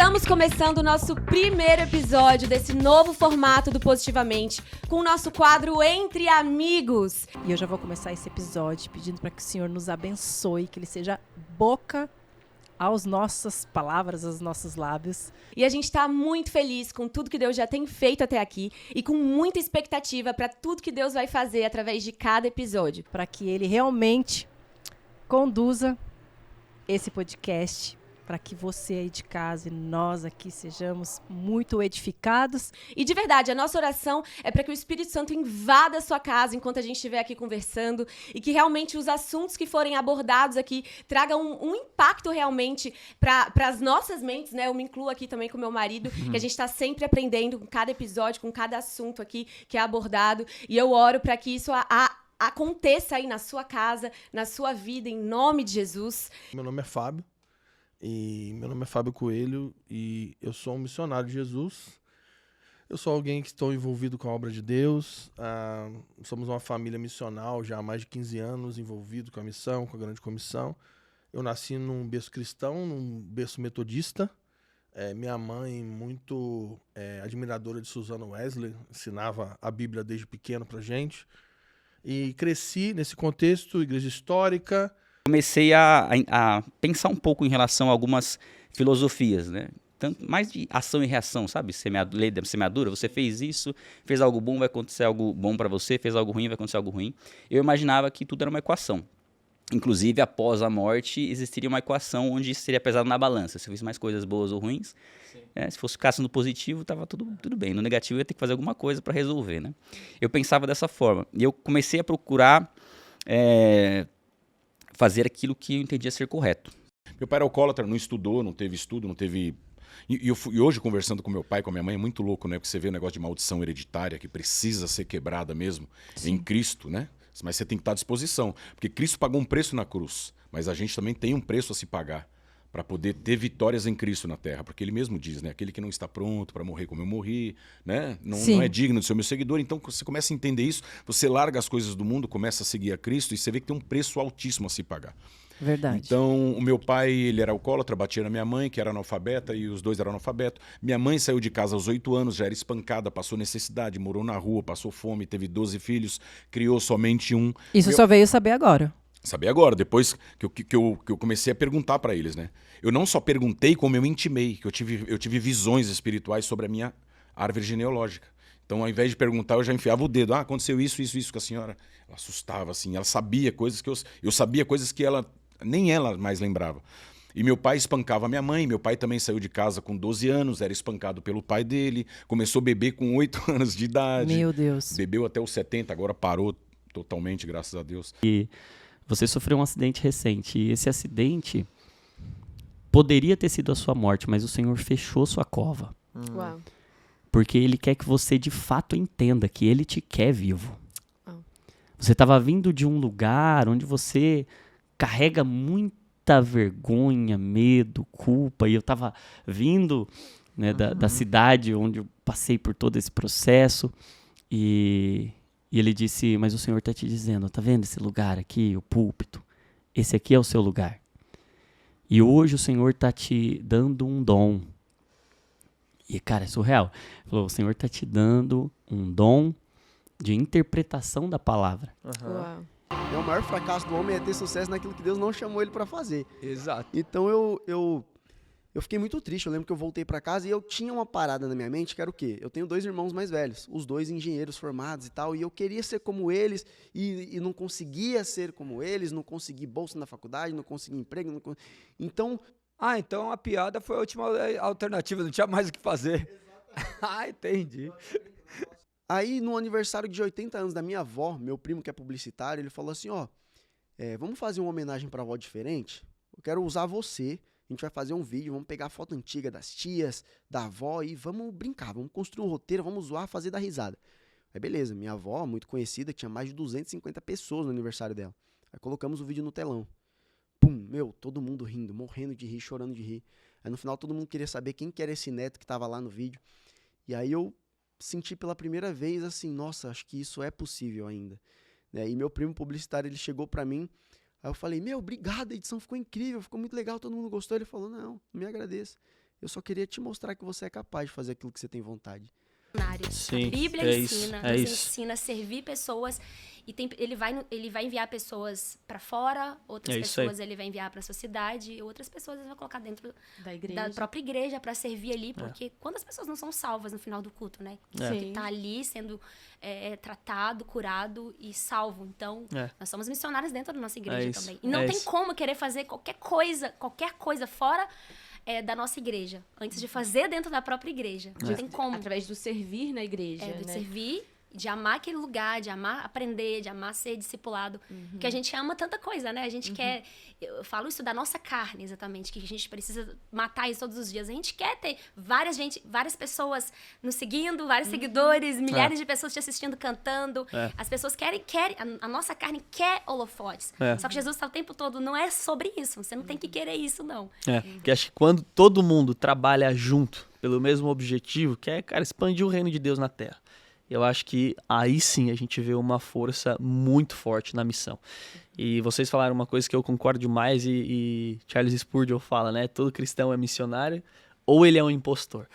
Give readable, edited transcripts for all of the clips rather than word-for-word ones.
Estamos começando o nosso primeiro episódio desse novo formato do Positivamente, com o nosso quadro Entre Amigos. E eu já vou começar esse episódio pedindo para que o Senhor nos abençoe, que Ele seja boca às nossas palavras, aos nossos lábios. E a gente está muito feliz com tudo que Deus já tem feito até aqui e com muita expectativa para tudo que Deus vai fazer através de cada episódio. Para que Ele realmente conduza esse podcast, para que você aí de casa e nós aqui sejamos muito edificados. E de verdade, a nossa oração é para que o Espírito Santo invada a sua casa enquanto a gente estiver aqui conversando e que realmente os assuntos que forem abordados aqui tragam um impacto realmente para as nossas mentes, né? Eu me incluo aqui também com meu marido, que a gente está sempre aprendendo com cada episódio, com cada assunto aqui que é abordado. E eu oro para que isso aconteça aí na sua casa, na sua vida, em nome de Jesus. Meu nome é Fábio. Meu nome é Fábio Coelho e eu sou um missionário de Jesus. Eu sou alguém que estou envolvido com a obra de Deus. Somos uma família missional já há mais de 15 anos, envolvido com a missão, com a grande comissão. Eu nasci num berço cristão, num berço metodista. Minha mãe, muito admiradora de Susana Wesley, ensinava a Bíblia desde pequeno pra gente. E cresci nesse contexto, igreja histórica. Comecei a pensar um pouco em relação a algumas filosofias, né? Tanto, mais de ação e reação, sabe? Lei da semeadura, você fez isso, fez algo bom, vai acontecer algo bom para você, fez algo ruim, vai acontecer algo ruim. Eu imaginava que tudo era uma equação. Inclusive, após a morte, existiria uma equação onde seria pesado na balança. Se eu fiz mais coisas boas ou ruins, se ficasse no positivo, estava tudo bem. No negativo, eu ia ter que fazer alguma coisa para resolver, né? Eu pensava dessa forma. E eu comecei a procurar fazer aquilo que eu entendia ser correto. Meu pai era alcoólatra, não estudou, não teve estudo, não teve... E hoje, conversando com meu pai, com a minha mãe, é muito louco, né? Porque você vê o negócio de maldição hereditária que precisa ser quebrada mesmo. Sim. Em Cristo, né? Mas você tem que estar à disposição. Porque Cristo pagou um preço na cruz, mas a gente também tem um preço a se pagar para poder ter vitórias em Cristo na terra. Porque ele mesmo diz, né? Aquele que não está pronto para morrer como eu morri, né? Não é digno de ser meu seguidor. Então, você começa a entender isso, você larga as coisas do mundo, começa a seguir a Cristo e você vê que tem um preço altíssimo a se pagar. Verdade. Então, o meu pai, ele era alcoólatra, batia na minha mãe, que era analfabeta, e os dois eram analfabetos. Minha mãe saiu de casa aos 8 anos, já era espancada, passou necessidade, morou na rua, passou fome, teve 12 filhos, criou somente um. Isso só veio saber agora. Saber agora, depois que eu comecei a perguntar para eles, né? Eu não só perguntei, como eu intimei, que eu tive visões espirituais sobre a minha árvore genealógica. Então, ao invés de perguntar, eu já enfiava o dedo. Aconteceu isso com a senhora. Ela assustava, assim. Ela sabia coisas que eu sabia coisas que nem ela mais lembrava. E meu pai espancava a minha mãe. Meu pai também saiu de casa com 12 anos, era espancado pelo pai dele. Começou a beber com 8 anos de idade. Meu Deus. Bebeu até os 70, agora parou totalmente, graças a Deus. E você sofreu um acidente recente. E esse acidente poderia ter sido a sua morte, mas o Senhor fechou sua cova. Uau. Porque Ele quer que você de fato entenda que Ele te quer vivo. Você estava vindo de um lugar onde você carrega muita vergonha, medo, culpa. E eu estava vindo, né, da cidade onde eu passei por todo esse processo. E ele disse, mas o Senhor está te dizendo, tá vendo esse lugar aqui, o púlpito? Esse aqui é o seu lugar. E hoje o Senhor está te dando um dom. E, cara, é surreal. Ele falou, o Senhor está te dando um dom de interpretação da palavra. Uau. O maior fracasso do homem é ter sucesso naquilo que Deus não chamou ele para fazer. Exato. Então eu fiquei muito triste. Eu lembro que eu voltei para casa e eu tinha uma parada na minha mente que era o quê? Eu tenho 2 irmãos mais velhos, os 2 engenheiros formados e tal, e eu queria ser como eles e não conseguia ser como eles, não consegui bolsa na faculdade, não consegui emprego. Então a piada foi a última alternativa, não tinha mais o que fazer. Entendi. Aí, no aniversário de 80 anos da minha avó, meu primo que é publicitário, ele falou assim, vamos fazer uma homenagem pra avó diferente? Eu quero usar você, a gente vai fazer um vídeo, vamos pegar a foto antiga das tias, da avó e vamos brincar, vamos construir um roteiro, vamos zoar, fazer dar risada. Aí beleza, minha avó, muito conhecida, tinha mais de 250 pessoas no aniversário dela. Aí colocamos o vídeo no telão. Pum, todo mundo rindo, morrendo de rir, chorando de rir. Aí no final todo mundo queria saber quem que era esse neto que tava lá no vídeo. E aí eu senti pela primeira vez assim, nossa, acho que isso é possível ainda. Né? E meu primo publicitário, ele chegou pra mim, aí eu falei, obrigado, a edição ficou incrível, ficou muito legal, todo mundo gostou. Ele falou, não me agradeça. Eu só queria te mostrar que você é capaz de fazer aquilo que você tem vontade. Sim, A Bíblia é ensina, isso, é nos isso. ensina a servir pessoas e ele vai enviar pessoas para fora, outras É isso aí. pessoas ele vai enviar para sua cidade, e outras pessoas ele vai colocar dentro Da igreja. da própria igreja para servir ali, porque quando as pessoas não são salvas no final do culto, né? É. Que tá ali sendo tratado, curado e salvo. Então, É. nós somos missionários dentro da nossa igreja É isso, também. E não é tem isso. como querer fazer qualquer coisa fora da nossa igreja, antes de fazer dentro da própria igreja. Não tem como. Através do servir na igreja, Do né? servir, de amar aquele lugar, de amar aprender, de amar ser discipulado. Porque a gente ama tanta coisa, né? A gente quer... Eu falo isso da nossa carne, exatamente, que a gente precisa matar isso todos os dias. A gente quer ter várias pessoas nos seguindo, vários seguidores, milhares de pessoas te assistindo, cantando. As pessoas querem a nossa carne quer holofotes. Só que Jesus está o tempo todo, não é sobre isso. Você não tem que querer isso, não. Porque acho que quando todo mundo trabalha junto pelo mesmo objetivo, que é, cara, expandir o reino de Deus na Terra, eu acho que aí sim a gente vê uma força muito forte na missão. E vocês falaram uma coisa que eu concordo demais e Charles Spurgeon fala, né? Todo cristão é missionário ou ele é um impostor.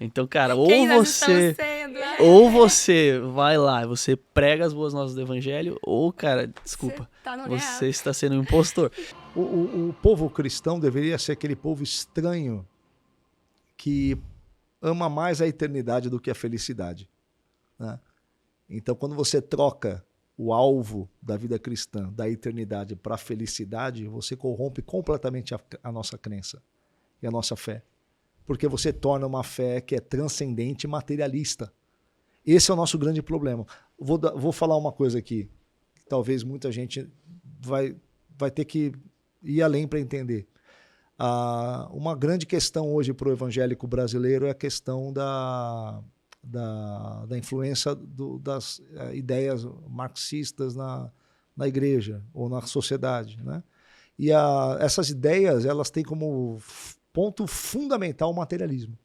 Então, cara, Quem nós estamos sendo? ou você vai lá, você prega as boas novas do evangelho, ou, cara, desculpa, Você tá no você real. está sendo um impostor. O povo cristão deveria ser aquele povo estranho que ama mais a eternidade do que a felicidade, né? Então, quando você troca o alvo da vida cristã, da eternidade para a felicidade, você corrompe completamente a nossa crença e a nossa fé. Porque você torna uma fé que é transcendente e materialista. Esse é o nosso grande problema. Vou falar uma coisa aqui, que talvez muita gente vai ter que ir além para entender. Uma grande questão hoje para o evangélico brasileiro é a questão da influência das ideias marxistas na igreja ou na sociedade, né? E essas ideias, elas têm como ponto fundamental o materialismo.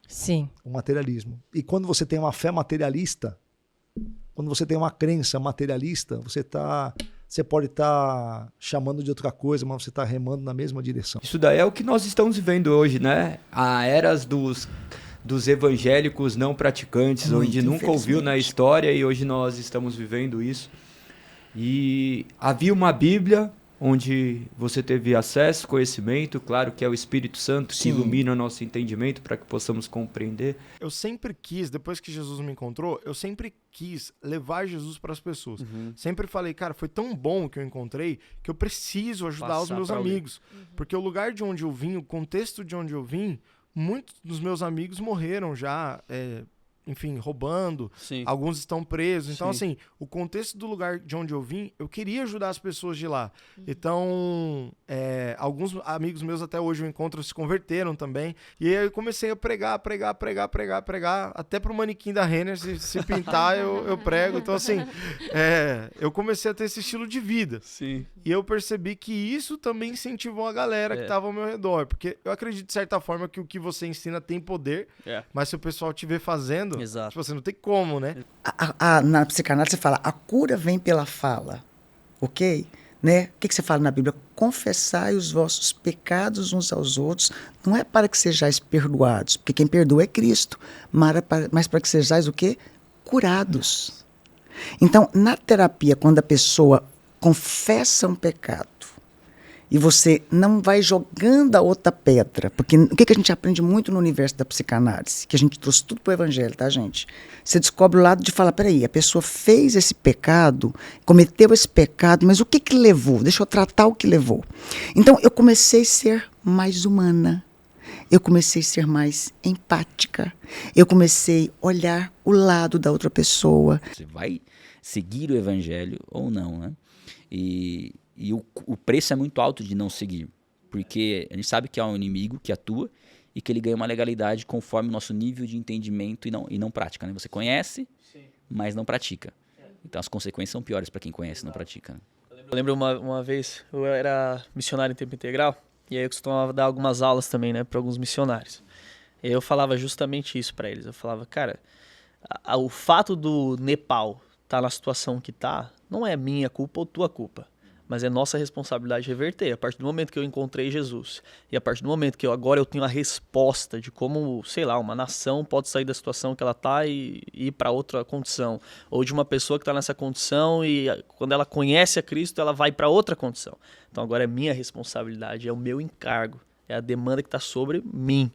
Sim. O materialismo. E quando você tem uma fé materialista, quando você tem uma crença materialista, você pode estar chamando de outra coisa, mas você está remando na mesma direção. Isso daí é o que nós estamos vivendo hoje, né? A eras dos evangélicos não praticantes, onde nunca ouviu na história, e hoje nós estamos vivendo isso. E havia uma Bíblia onde você teve acesso, conhecimento, claro que é o Espírito Santo que ilumina o nosso entendimento para que possamos compreender. Eu sempre quis, depois que Jesus me encontrou, eu sempre quis levar Jesus para as pessoas. Sempre falei, cara, foi tão bom que eu encontrei que eu preciso ajudar os meus amigos. Porque o lugar de onde eu vim, o contexto de onde eu vim, muitos dos meus amigos morreram já, enfim, roubando. Sim. Alguns estão presos. Então, Sim. assim, o contexto do lugar de onde eu vim, eu queria ajudar as pessoas de lá. Então, alguns amigos meus até hoje eu encontro se converteram também. E aí eu comecei a pregar. Até pro manequim da Renner, se pintar, eu prego. Então, assim, eu comecei a ter esse estilo de vida. Sim. E eu percebi que isso também incentivou a galera que estava ao meu redor. Porque eu acredito, de certa forma, que o que você ensina tem poder. Mas se o pessoal te ver fazendo, Exato. tipo, você não tem como, né? Na psicanálise você fala, a cura vem pela fala, ok? Né? O que você fala na Bíblia? Confessai os vossos pecados uns aos outros, não é para que sejais perdoados, porque quem perdoa é Cristo, mas para que sejais o quê? Curados. Então, na terapia, quando a pessoa confessa um pecado, e você não vai jogando a outra pedra. Porque o que a gente aprende muito no universo da psicanálise? Que a gente trouxe tudo para o evangelho, tá, gente? Você descobre o lado de falar, peraí, a pessoa fez esse pecado, cometeu esse pecado, mas o que levou? Deixa eu tratar o que levou. Então, eu comecei a ser mais humana. Eu comecei a ser mais empática. Eu comecei a olhar o lado da outra pessoa. Você vai seguir o evangelho ou não, né? E o preço é muito alto de não seguir, porque a gente sabe que há um inimigo que atua e que ele ganha uma legalidade conforme o nosso nível de entendimento e não prática, né? Você conhece, mas não pratica. Então as consequências são piores para quem conhece e não pratica. Né? Eu lembro uma vez, eu era missionário em tempo integral, e aí eu costumava dar algumas aulas também, né, para alguns missionários. E eu falava justamente isso para eles. Eu falava, cara, o fato do Nepal estar na situação que está, não é minha culpa ou tua culpa. mas é nossa responsabilidade reverter. A partir do momento que eu encontrei Jesus e a partir do momento que agora eu tenho a resposta de como, sei lá, uma nação pode sair da situação que ela está e ir para outra condição, ou de uma pessoa que está nessa condição e quando ela conhece a Cristo, ela vai para outra condição. Então agora é minha responsabilidade, é o meu encargo, é a demanda que está sobre mim,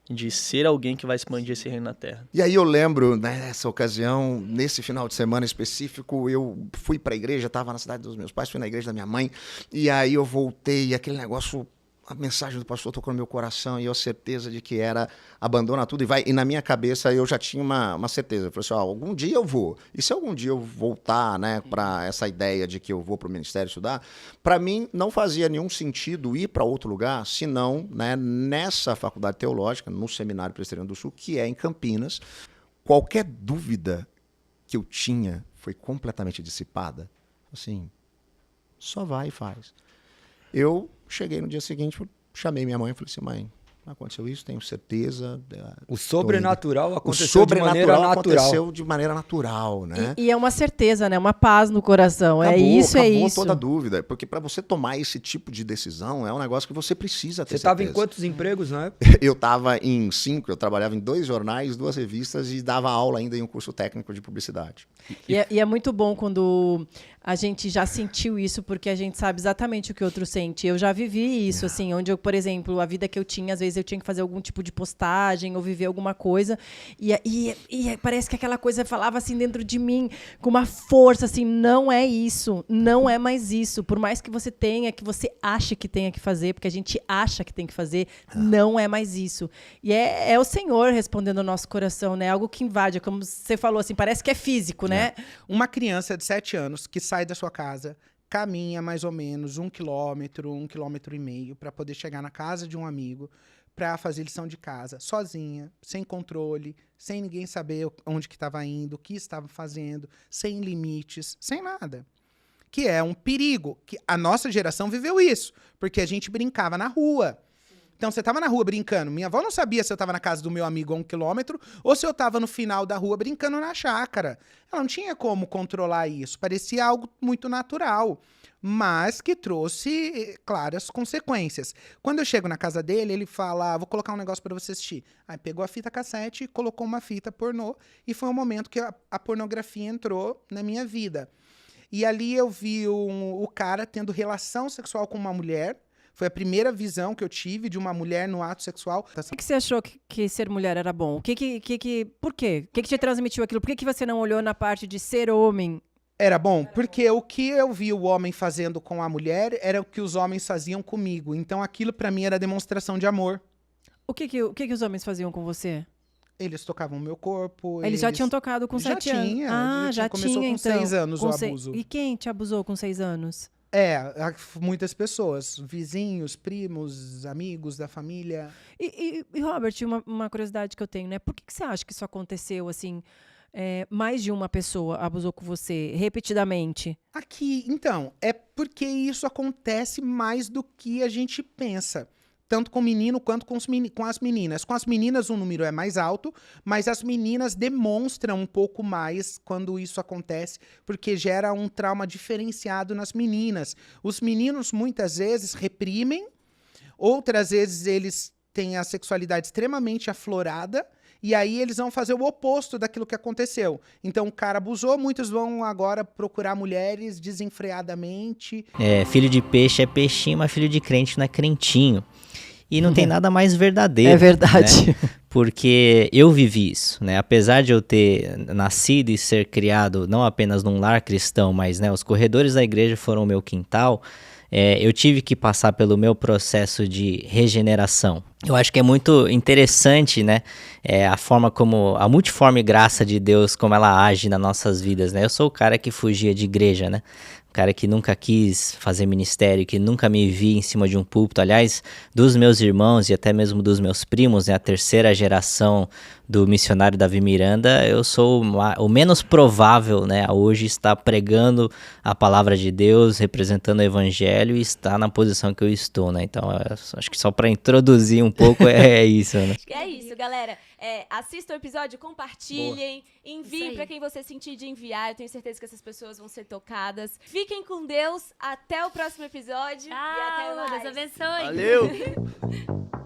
de ser alguém que vai expandir esse reino na Terra. E aí eu lembro, nessa ocasião, nesse final de semana específico, eu fui para a igreja, estava na cidade dos meus pais, fui na igreja da minha mãe, e aí eu voltei, e aquele negócio, a mensagem do pastor tocou no meu coração, e eu a certeza de que era abandona tudo e vai. E na minha cabeça eu já tinha uma certeza. Eu falei assim, algum dia eu vou. E se algum dia eu voltar, né, para essa ideia de que eu vou para o ministério estudar, para mim não fazia nenhum sentido ir para outro lugar, senão, né, nessa faculdade teológica, no Seminário Presbiteriano do Sul, que é em Campinas. Qualquer dúvida que eu tinha foi completamente dissipada. Assim, só vai e faz. Eu cheguei no dia seguinte, chamei minha mãe e falei assim, mãe, aconteceu isso, tenho certeza. O sobrenatural aconteceu de maneira natural, né? E é uma certeza, né? Uma paz no coração. Acabou toda dúvida. Porque para você tomar esse tipo de decisão, é um negócio que você precisa ter certeza. Você estava em quantos empregos, né? Eu estava em 5, eu trabalhava em 2 jornais, 2 revistas e dava aula ainda em um curso técnico de publicidade. E é muito bom quando a gente já sentiu isso, porque a gente sabe exatamente o que o outro sente. Eu já vivi isso, assim, onde eu, por exemplo, a vida que eu tinha, às vezes eu tinha que fazer algum tipo de postagem ou viver alguma coisa, e parece que aquela coisa falava assim dentro de mim, com uma força, assim, não é isso, não é mais isso. Por mais que você tenha, que você ache que tenha que fazer, porque a gente acha que tem que fazer, não é mais isso. E é o Senhor respondendo ao nosso coração, né? Algo que invade, como você falou, assim, parece que é físico, né? Uma criança de 7 anos que sai da sua casa, caminha mais ou menos 1 quilômetro, 1,5 quilômetros, para poder chegar na casa de um amigo, para fazer lição de casa, sozinha, sem controle, sem ninguém saber onde que estava indo, o que estava fazendo, sem limites, sem nada. Que é um perigo, que a nossa geração viveu isso, porque a gente brincava na rua. Então, você estava na rua brincando. Minha avó não sabia se eu estava na casa do meu amigo a 1 quilômetro ou se eu estava no final da rua brincando na chácara. Ela não tinha como controlar isso. Parecia algo muito natural, mas que trouxe claras consequências. Quando eu chego na casa dele, ele fala, vou colocar um negócio para você assistir. Aí pegou a fita cassete e colocou uma fita pornô. E foi o momento que a pornografia entrou na minha vida. E ali eu vi o cara tendo relação sexual com uma mulher. Foi a primeira visão que eu tive de uma mulher no ato sexual. Por que você achou que ser mulher era bom? Por quê? O que te transmitiu aquilo? Por que você não olhou na parte de ser homem? Era bom, porque o que eu vi o homem fazendo com a mulher era o que os homens faziam comigo. Então aquilo pra mim era demonstração de amor. O que os homens faziam com você? Eles tocavam o meu corpo. Eles já tinham tocado com 7 anos? Já começou tinha, com 6 anos o abuso. E quem te abusou com 6 anos? Muitas pessoas, vizinhos, primos, amigos da família. E Robert, uma curiosidade que eu tenho, né? Por que você acha que isso aconteceu, assim, mais de uma pessoa abusou com você, repetidamente? Então, é porque isso acontece mais do que a gente pensa. Tanto com o menino quanto com as meninas. Com as meninas o número é mais alto, mas as meninas demonstram um pouco mais quando isso acontece, porque gera um trauma diferenciado nas meninas. Os meninos muitas vezes reprimem, outras vezes eles têm a sexualidade extremamente aflorada, e aí eles vão fazer o oposto daquilo que aconteceu. Então o cara abusou, muitos vão agora procurar mulheres desenfreadamente. Filho de peixe é peixinho, mas filho de crente não é crentinho. E não tem nada mais verdadeiro. É verdade. Né? Porque eu vivi isso, né? Apesar de eu ter nascido e ser criado não apenas num lar cristão, mas, né, os corredores da igreja foram o meu quintal, eu tive que passar pelo meu processo de regeneração. Eu acho que é muito interessante, né, a forma como, a multiforme graça de Deus, como ela age nas nossas vidas, né? Eu sou o cara que fugia de igreja, né? Cara que nunca quis fazer ministério, que nunca me vi em cima de um púlpito. Aliás, dos meus irmãos e até mesmo dos meus primos, né, a terceira geração do missionário Davi Miranda, eu sou o menos provável, né, a hoje estar pregando a palavra de Deus, representando o evangelho e estar na posição que eu estou, né? Então, acho que só para introduzir um pouco é isso, né? É isso. galera. Assista o episódio, compartilhem, enviem pra quem você sentir de enviar. Eu tenho certeza que essas pessoas vão ser tocadas. Fiquem com Deus. Até o próximo episódio. Tchau, E até mais. Deus abençoe. Valeu!